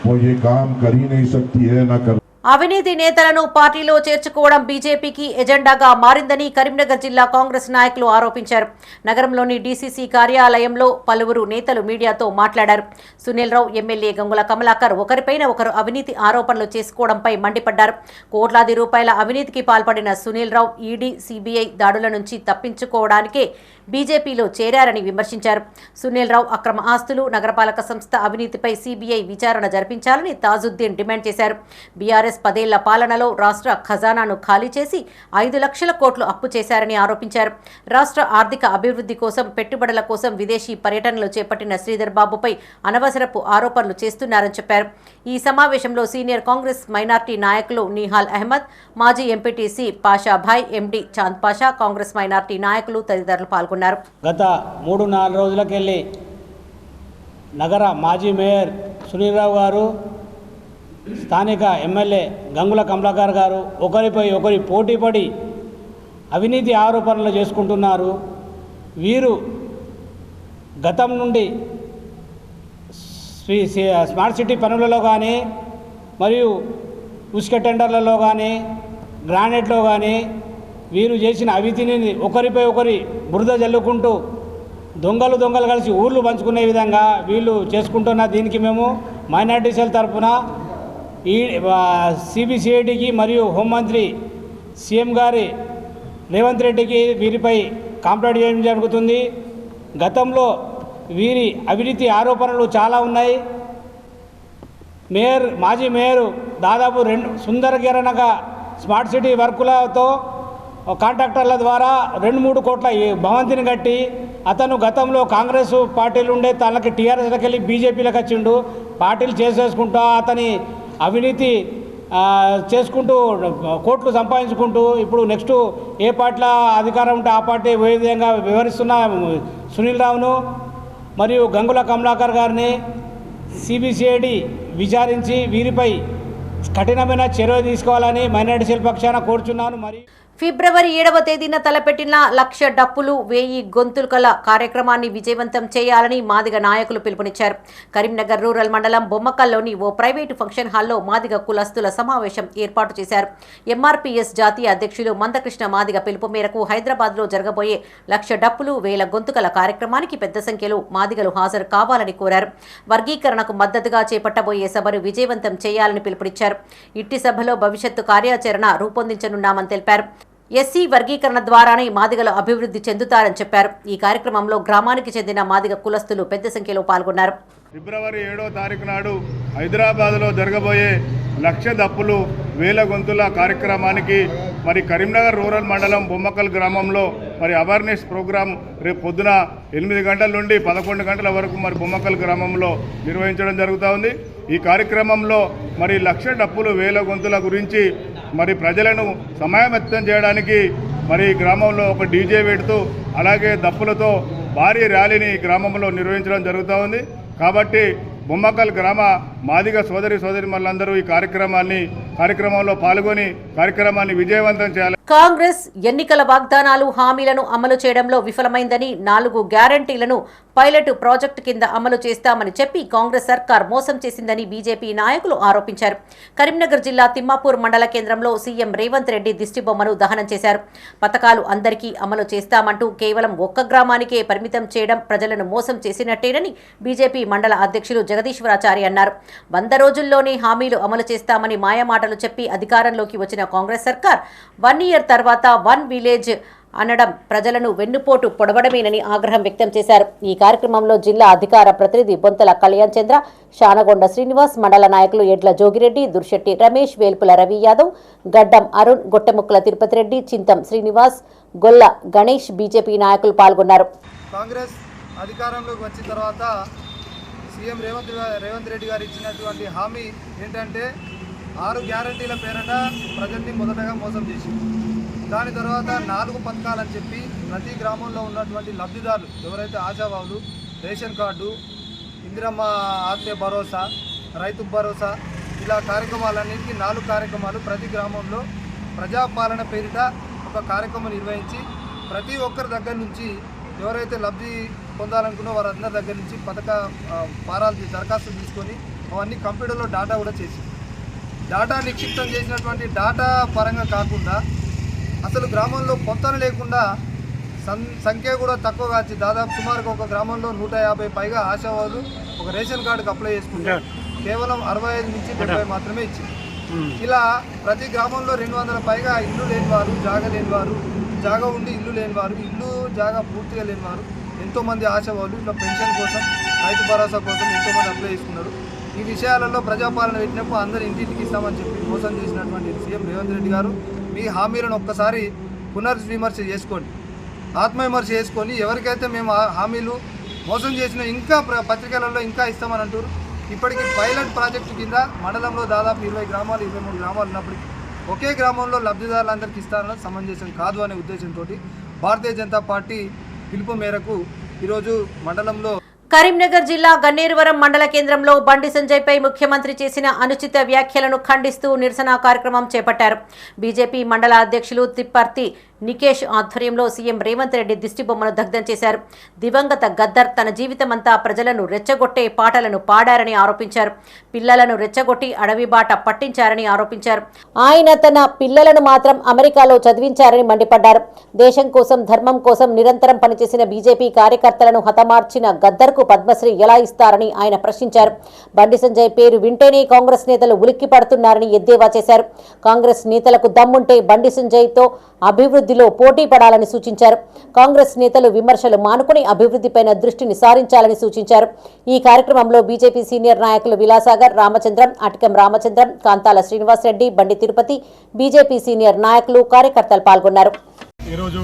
वो ये काम कर ही नहीं सकती है ना कर। అవినీతి నేతలను పార్టీలో చేర్చుకోవడం బీజేపీకి ఎజెండాగా మారిందని కరీంనగర్ జిల్లా కాంగ్రెస్ నాయకులు ఆరోపించారు. నగరంలోని డీసీసీ కార్యాలయంలో పలువురు నేతలు మీడియాతో మాట్లాడారు. సునీల్ రావు, ఎమ్మెల్యే గంగుల కమలాకర్ ఒకరిపైన ఒకరు అవినీతి ఆరోపణలు చేసుకోవడంపై మండిపడ్డారు. కోట్లాది రూపాయల అవినీతికి పాల్పడిన సునీల్ రావు ఈడీ, సీబీఐ దాడుల నుంచి తప్పించుకోవడానికే బీజేపీలో చేరారని విమర్శించారు. సునీల్ రావు అక్రమ ఆస్తులు, నగరపాలక సంస్థ అవినీతిపై సీబీఐ విచారణ జరిపించాలని తాజుద్దీన్ డిమాండ్ చేశారు. బీఆర్ఎస్ 10 ఏళ్ల పాలనలో రాష్ట్ర ఖజానాను ఖాళీ చేసి 5 లక్షల కోట్లు అప్పు చేశారని ఆరోపించారు. రాష్ట్ర ఆర్థిక అభివృద్ధి కోసం, పెట్టుబడుల కోసం విదేశీ పర్యటనలు చేపట్టిన శ్రీధర్ బాబుపై అనవసరపు ఆరోపణలు చేస్తున్నారని చెప్పారు. ఈ సమావేశంలో సీనియర్ కాంగ్రెస్ మైనార్టీ నాయకులు నిహాల్ అహ్మద్, మాజీ MPTC Pashabhai, MD Chand Pasha, Congress minority నాయకులు తదితరులు పాల్గొన్నారు. గత 3-4 రోజులకెళ్ళి నగర మాజీ మేయర్ సునీల్ రావు గారు, స్థానిక ఎమ్మెల్యే గంగుల కమలాకర్ గారు ఒకరిపై ఒకరి పోటీపడి అవినీతి ఆరోపణలు చేసుకుంటున్నారు. వీరు గతం నుండి స్మార్ట్ సిటీ పనులలో కానీ మరియు ఉసుక టెండర్లలో కానీ గ్రానైట్లో కానీ వీరు చేసిన అవినీతిని ఒకరిపై ఒకరి బురద జల్లుకుంటూ దొంగలు కలిసి ఊర్లు పంచుకునే విధంగా వీళ్ళు చేసుకుంటున్న దీనికి మేము మైనార్టీ సెల్ తరఫున ఈ సిబిసిఐడికి మరియు హోంమంత్రి సీఎం గారి రేవంత్ రెడ్డికి వీరిపై కంప్లైంట్ చేయడం జరుగుతుంది. గతంలో వీరి అవినీతి ఆరోపణలు చాలా ఉన్నాయి. మాజీ మేయరు దాదాపు సుందరగిరణగా స్మార్ట్ సిటీ వర్కులతో కాంట్రాక్టర్ల ద్వారా 2-3 కోట్ల భవంతిని కట్టి అతను గతంలో కాంగ్రెస్ పార్టీలు ఉండే తనకి టీఆర్ఎస్లోకి వెళ్ళి బీజేపీలోకి వచ్చిండు. పార్టీలు చేసుకుంటూ అతని అవినీతి చేసుకుంటూ కోట్లు సంపాదించుకుంటూ ఇప్పుడు నెక్స్ట్ ఏ పార్టీలో అధికారం ఉంటే ఆ పార్టీ ఏ విధంగా వివరిస్తున్న సునీల్ రావును మరియు గంగుల కమలాకర్ గారిని సిబిసిఐడి విచారించి వీరిపై కఠినమైన చర్య తీసుకోవాలని మైనార్టీ సెల్ పక్షాన కోరుచున్నాను. ఫిబ్రవరి 7వ తేదీన తలపెట్టిన 1,00,000 డప్పులు 1000 గొంతుకల కార్యక్రమాన్ని విజయవంతం చేయాలని మాదిగ నాయకులు పిలుపునిచ్చారు. కరీంనగర్ రూరల్ మండలం బొమ్మకల్లోని ఓ ప్రైవేటు ఫంక్షన్ హాల్లో మాదిగ కులస్తుల సమావేశం ఏర్పాటు చేశారు. ఎంఆర్పీఎస్ జాతీయ అధ్యక్షులు మందకృష్ణ మాదిగ పిలుపు మేరకు హైదరాబాద్లో జరగబోయే 1,00,000 డప్పులు 1000 గొంతుకల కార్యక్రమానికి పెద్ద సంఖ్యలో మాదిగలు హాజరు కావాలని కోరారు. వర్గీకరణకు మద్దతుగా చేపట్టబోయే సభను విజయవంతం చేయాలని పిలుపునిచ్చారు. ఇట్టి సభలో భవిష్యత్తు కార్యాచరణ రూపొందించనున్నామని తెలిపారు. ఎస్సీ వర్గీకరణ ద్వారానే మాదిగలు అభివృద్ధి చెందుతారని చెప్పారు. ఈ కార్యక్రమంలో గ్రామానికి చెందిన మాదిగ కులస్తులు పెద్ద సంఖ్యలో పాల్గొన్నారు. ఫిబ్రవరి 7వ తారీఖు నాడు హైదరాబాద్లో జరగబోయే 1,00,000 దప్పులు 1000 గొంతుల కార్యక్రమానికి మరి కరీంనగర్ రూరల్ మండలం బొమ్మకల్ గ్రామంలో మరి అవేర్నెస్ ప్రోగ్రాం రేపు పొద్దున 8 గంటల నుండి 11 గంటల వరకు మరి బొమ్మకల్ గ్రామంలో నిర్వహించడం జరుగుతూ ఉంది. ఈ కార్యక్రమంలో మరి 1,00,000 డప్పులు 1000 గొంతుల గురించి మరి ప్రజలను సమాయత్తం చేయడానికి మరి గ్రామంలో ఒక డీజే పెడుతూ అలాగే దప్పులతో భారీ ర్యాలీని గ్రామంలో నిర్వహించడం జరుగుతూ ఉంది. కాబట్టి బొమ్మకల్ గ్రామ మాదిగ సోదరి మళ్ళందరూ ఈ కార్యక్రమంలో పాల్గొని కార్యక్రమాన్ని విజయవంతం చేయాలి. కాంగ్రెస్ ఎన్నికల వాగ్దానాలు హామీలను అమలు చేయడంలో విఫలమైందని 4 గ్యారంటీలను పైలట్ ప్రాజెక్టు కింద అమలు చేస్తామని చెప్పి కాంగ్రెస్ సర్కార్ మోసం చేసిందని బీజేపీ నాయకులు ఆరోపించారు. కరీంనగర్ జిల్లా తిమ్మాపూర్ మండల కేంద్రంలో సీఎం రేవంత్ రెడ్డి దిష్టిబొమ్మను దహనం చేశారు. పథకాలు అందరికీ అమలు చేస్తామంటూ కేవలం ఒక్క గ్రామానికే పరిమితం చేయడం ప్రజలను మోసం చేసినట్టేనని బీజేపీ మండల అధ్యక్షులు జగదీశ్వరాచారి అన్నారు. 100 రోజుల్లోనే హామీలు అమలు చేస్తామని మాయమాటలు చెప్పి అధికారంలోకి వచ్చిన కాంగ్రెస్ సర్కార్ 1 ఇయర్ తర్వాత 1 విలేజ్ అనడం ప్రజలను వెన్నుపోటు పొడవడమేనని ఆగ్రహం వ్యక్తం చేశారు. ఈ కార్యక్రమంలో జిల్లా అధికార ప్రతినిధి బొంతల కళ్యాణ్ చంద్ర, శానగొండ శ్రీనివాస్, మండల నాయకులు ఎడ్ల జోగిరెడ్డి, దుర్శెట్టి రమేష్, వేల్పుల రవి యాదవ్, గడ్డం అరుణ్, గొట్టెముక్కల తిరుపతి రెడ్డి, చింతం శ్రీనివాస్, గొల్ల గణేష్, బీజేపీ నాయకులు పాల్గొన్నారు. కాంగ్రెస్ అధికారంలోకి వచ్చిన తర్వాత సీఎం రేవంత్ రెడ్డి గారు ఇచ్చినటువంటి హామీ ఏంటంటే 6 గ్యారంటీల పేరిట ప్రజల్ని మొదటగా మోసం చేసింది. దాని తర్వాత 4 పథకాలని చెప్పి ప్రతి గ్రామంలో ఉన్నటువంటి లబ్ధిదారులు ఎవరైతే ఆశావాహులు, రేషన్ కార్డు, ఇందిరమ్మ ఆత్మీయ భరోసా, రైతు భరోసా ఇలా కార్యక్రమాలన్నింటికీ 4 కార్యక్రమాలు ప్రతి గ్రామంలో ప్రజాపాలన పేరిట ఒక కార్యక్రమం నిర్వహించి ప్రతి ఒక్కరి దగ్గర నుంచి ఎవరైతే లబ్ధి పొందాలనుకున్నో వారందరి దగ్గర నుంచి ఫారాలు దరఖాస్తులు తీసుకొని అవన్నీ కంప్యూటర్లో డాటా కూడా చేసి డాటా నిక్షిప్తం చేసినటువంటి డాటా పరంగా కాకుండా అసలు గ్రామంలో పొంతన లేకుండా సంఖ్య కూడా తక్కువగా వచ్చి దాదాపు సుమారుగా ఒక గ్రామంలో 150 పైగా ఆశావాళ్ళు ఒక రేషన్ కార్డుకు అప్లై చేసుకుంటారు. కేవలం 65 నుంచి 70 మాత్రమే ఇచ్చింది. ఇలా ప్రతి గ్రామంలో 200 పైగా ఇల్లు లేనివారు, జాగా లేనివారు, జాగా ఉండి ఇల్లు లేనివారు, ఇల్లు జాగా పూర్తిగా లేనివారు ఎంతోమంది ఆశావాళ్ళు ఇట్లా పెన్షన్ కోసం, రైతు భరోసా కోసం ఎంతోమంది అప్లై చేసుకున్నారు. ఈ విషయాలలో ప్రజాపాలన పెట్టినప్పుడు అందరూ ఇంటింటికి ఇస్తామని చెప్పి మోసం చేసినటువంటి సీఎం రేవంత్ రెడ్డి గారు మీ హామీలను ఒక్కసారి పునర్విమర్శ చేసుకోండి, ఆత్మవిమర్శ చేసుకొని ఎవరికైతే మేము హామీలు మోసం చేసిన ఇంకా పత్రికలలో ఇంకా ఇస్తామని అంటారు. ఇప్పటికీ పైలట్ ప్రాజెక్టు కింద మండలంలో దాదాపు 20 గ్రామాలు 23 గ్రామాలు ఉన్నప్పటికీ ఒకే గ్రామంలో లబ్ధిదారులందరికీ ఇస్తారన్నది సమంజసం కాదు అనే ఉద్దేశంతో భారతీయ జనతా పార్టీ పిలుపు మేరకు ఈరోజు మండలంలో కరీంనగర్ జిల్లా గన్నేరువరం మండల కేంద్రంలో బండి సంజయ్పై ముఖ్యమంత్రి చేసిన అనుచిత వ్యాఖ్యలను ఖండిస్తూ నిరసన కార్యక్రమం చేపట్టారు. బీజేపీ మండల అధ్యక్షులు తిప్పర్తి నికేష్ ఆధ్వర్యంలో సీఎం రేవంత్ రెడ్డి దిష్టిబొమ్మను దగ్ధం చేశారు. దివంగత గద్దర్ తన జీవితమంతా ప్రజలను రెచ్చగొట్టే పాటలను పాడారని ఆరోపించారు. పిల్లలను రెచ్చగొట్టి అడవి బాట పట్టించారని ఆరోపించారు. ఆయన తన పిల్లలను మాత్రం అమెరికాలో చదివించారని మండిపడ్డారు. దేశం కోసం, ధర్మం కోసం నిరంతరం పనిచేసిన బీజేపీ కార్యకర్తలను హతమార్చిన గద్దర్కు పద్మశ్రీ ఎలా ఇస్తారని ఆయన ప్రశ్నించారు. బండి సంజయ్ పేరు వింటేనే కాంగ్రెస్ నేతలు ఉలిక్కి పడుతున్నారని ఎద్దేవా చేశారు. కాంగ్రెస్ నేతలకు దమ్ముంటే బండి సంజయ్తో అభివృద్ధిలో పోటీ పడాలని సూచించారు. కాంగ్రెస్ నేతలు విమర్శలు మానుకుని అభివృద్ధిపైన దృష్టిని సారించాలని సూచించారు. ఈ కార్యక్రమంలో బీజేపీ సీనియర్ నాయకులు విలాసాగర్, రామచంద్రం, అటికం రామచంద్రం, కాంతాల శ్రీనివాసరెడ్డి, బండి తిరుపతి, బీజేపీ సీనియర్ నాయకులు, కార్యకర్తలు పాల్గొన్నారు. ఈరోజు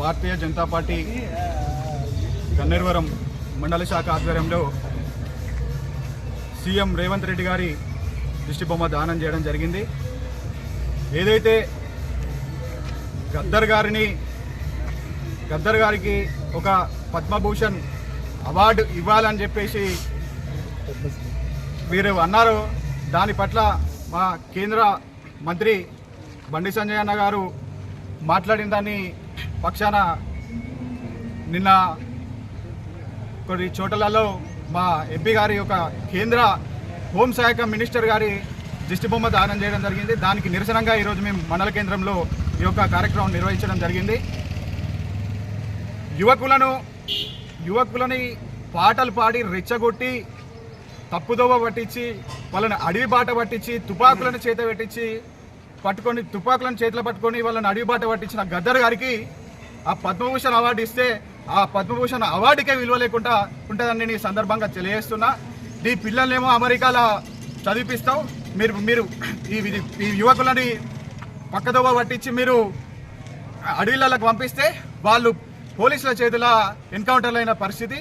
భారతీయ జనతా పార్టీ గన్నేరువరం మండల శాఖ ఆధ్వర్యంలో సీఎం రేవంత్ రెడ్డి గారి దిష్టిబొమ్మ దానం చేయడం జరిగింది. ఏదైతే గద్దర్ గారికి ఒక పద్మభూషణ్ అవార్డు ఇవ్వాలని చెప్పేసి వీరు అన్నారు. దాని పట్ల మా కేంద్ర మంత్రి బండి సంజయ్ అన్న గారు మాట్లాడిన దాన్ని పక్షాన నిన్న కొన్ని చోట్లలో మా ఎంపీ గారి యొక్క కేంద్ర హోంశాఖ మినిస్టర్ గారి దిష్టిబొమ్మ దానం చేయడం జరిగింది. దానికి నిరసనగా ఈరోజు మేము మండల కేంద్రంలో ఈ యొక్క కార్యక్రమం నిర్వహించడం జరిగింది. యువకులని పాటలు పాడి రెచ్చగొట్టి తప్పుదోవ పట్టించి వాళ్ళని అడవి బాట పట్టించి తుపాకులను చేతిలో పట్టుకొని వాళ్ళని అడవి బాట పట్టించిన గద్దర్ గారికి ఆ పద్మభూషణ్ అవార్డు ఇస్తే ఆ పద్మభూషణ్ అవార్డుకే విలువ లేకుండా ఉంటుందని నేను ఈ సందర్భంగా తెలియజేస్తున్నా. ఈ పిల్లల్నేమో అమెరికాలో చదివిపిస్తావు, మీరు ఈ యువకులని పక్కదోవ పట్టించి మీరు అడవిలకు పంపిస్తే వాళ్ళు పోలీసుల చేతిలో ఎన్కౌంటర్లు అయిన పరిస్థితి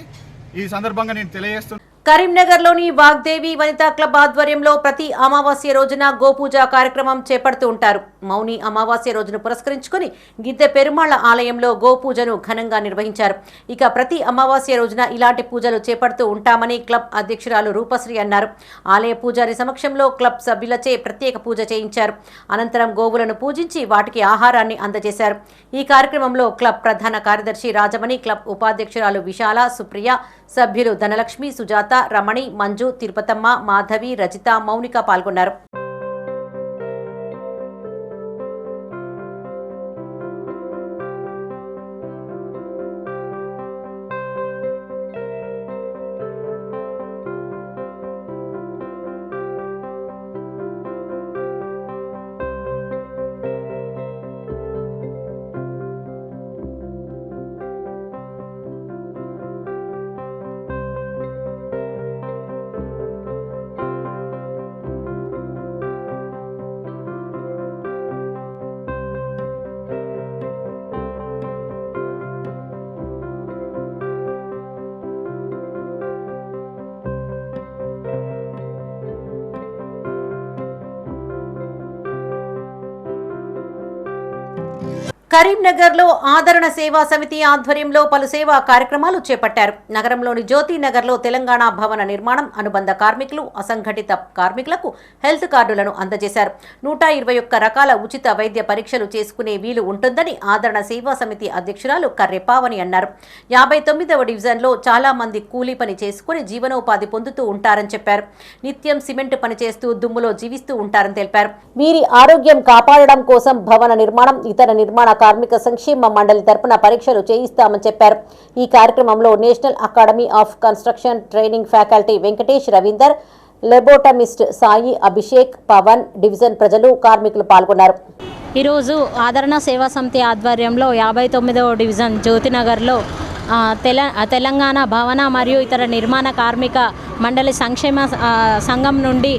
ఈ సందర్భంగా నేను తెలియజేస్తున్నాను. కరీంనగర్లోని వాగ్దేవి వనితా క్లబ్ ఆధ్వర్యంలో ప్రతి అమావాస్య రోజున గోపూజ కార్యక్రమం చేపడుతూ ఉంటారు. మౌని అమావాస్య రోజును పురస్కరించుకుని గిద్దె పెరుమాళ్ల ఆలయంలో గోపూజను ఘనంగా నిర్వహించారు. ఇక ప్రతి అమావాస్య రోజున ఇలాంటి పూజలు చేపడుతూ ఉంటామని క్లబ్ అధ్యక్షురాలు రూపశ్రీ అన్నారు. ఆలయ పూజారి సమక్షంలో క్లబ్ సభ్యులచే ప్రత్యేక పూజ చేయించారు. అనంతరం గోవులను పూజించి వాటికి ఆహారాన్ని అందజేశారు. ఈ కార్యక్రమంలో క్లబ్ ప్రధాన కార్యదర్శి రాజమణి, క్లబ్ ఉపాధ్యక్షురాలు విశాల, సుప్రియ, సభ్యులు ధనలక్ష్మి, సుజాత, రమణి, మంజు, తిరుపతమ్మ, మాధవి, రజిత, మౌనిక పాల్గొన్నారు. కరీంనగర్లో ఆదరణ సేవా సమితి ఆధ్వర్యంలో పలు సేవా కార్యక్రమాలు చేపట్టారు. నగరంలోని జ్యోతి నగర్లో తెలంగాణ భవన నిర్మాణం, అనుబంధ కార్మికులు, అసంఘటిత కార్మికులకు హెల్త్ కార్డులను అందజేశారు. 121 రకాల ఉచిత వైద్య పరీక్షలు చేసుకునే వీలు ఉంటుందని ఆదరణ సేవా సమితి అధ్యక్షురాలు కర్రెపావని అన్నారు. 59వ డివిజన్లో చాలా మంది కూలీ పని చేసుకుని జీవనోపాధి పొందుతూ ఉంటారని చెప్పారు. నిత్యం సిమెంట్ పని చేస్తూ దుమ్ములో జీవిస్తూ ఉంటారని తెలిపారు. వీరి ఆరోగ్యం కాపాడడం కోసం భవన నిర్మాణం, ఇతర నిర్మాణ కార్మిక సంక్షేమ మండలి తరపున పరీక్షలు చేయిస్తామని చెప్పారు. ఈ కార్యక్రమంలో national academy of construction training faculty Venkatesh, Ravinder, phlebotomist Sai, Abhishek, Pawan, division ప్రజలు, కార్మికులు పాల్గొన్నారు. ఈరోజు ఆదరణ సేవా సమితి ఆధ్వర్యంలో 59వ డివిజన్ జ్యోతినగర్లో తెలంగాణ భవన మరియు ఇతర నిర్మాణ కార్మిక మండలి సంక్షేమ సంఘం నుండి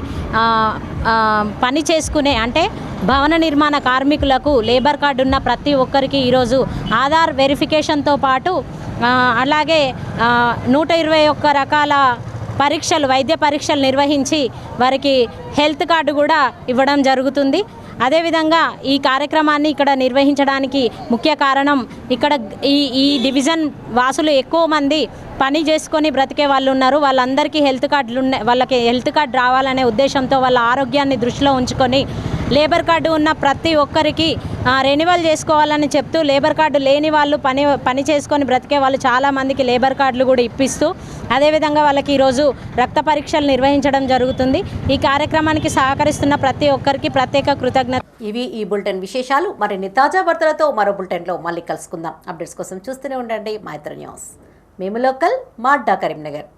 పని చేసుకునే అంటే భవన నిర్మాణ కార్మికులకు లేబర్ కార్డు ఉన్న ప్రతి ఒక్కరికి ఈరోజు ఆధార్ వెరిఫికేషన్తో పాటు అలాగే 121 రకాల పరీక్షలు, వైద్య పరీక్షలు నిర్వహించి వారికి హెల్త్ కార్డు కూడా ఇవ్వడం జరుగుతుంది. అదేవిధంగా ఈ కార్యక్రమాన్ని ఇక్కడ నిర్వహించడానికి ముఖ్య కారణం ఇక్కడ ఈ డివిజన్ వాసులు ఎక్కువ మంది పని చేసుకొని బ్రతికే వాళ్ళు ఉన్నారు. వాళ్ళందరికీ వాళ్ళకి హెల్త్ కార్డు రావాలనే ఉద్దేశంతో వాళ్ళ ఆరోగ్యాన్ని దృష్టిలో ఉంచుకొని లేబర్ కార్డు ఉన్న ప్రతి ఒక్కరికి రెన్యువల్ చేసుకోవాలని చెప్తూ లేబర్ కార్డు లేని వాళ్ళు పని చేసుకొని బ్రతికే వాళ్ళు చాలామందికి లేబర్ కార్డులు కూడా ఇప్పిస్తూ అదేవిధంగా వాళ్ళకి ఈరోజు రక్త పరీక్షలు నిర్వహించడం జరుగుతుంది. ఈ కార్యక్రమానికి సహకరిస్తున్న ప్రతి ఒక్కరికి ప్రత్యేక కృతజ్ఞత. ఇవి ఈ బులెటిన్ విశేషాలు. మరిన్ని తాజా వార్తలతో మరో బులెటిన్లో మళ్ళీ కలుసుకుందాం. అప్డేట్స్ కోసం చూస్తూనే ఉండండి మైత్ర న్యూస్. మేము లోకల్, మా అడ్డా కరీంనగర్.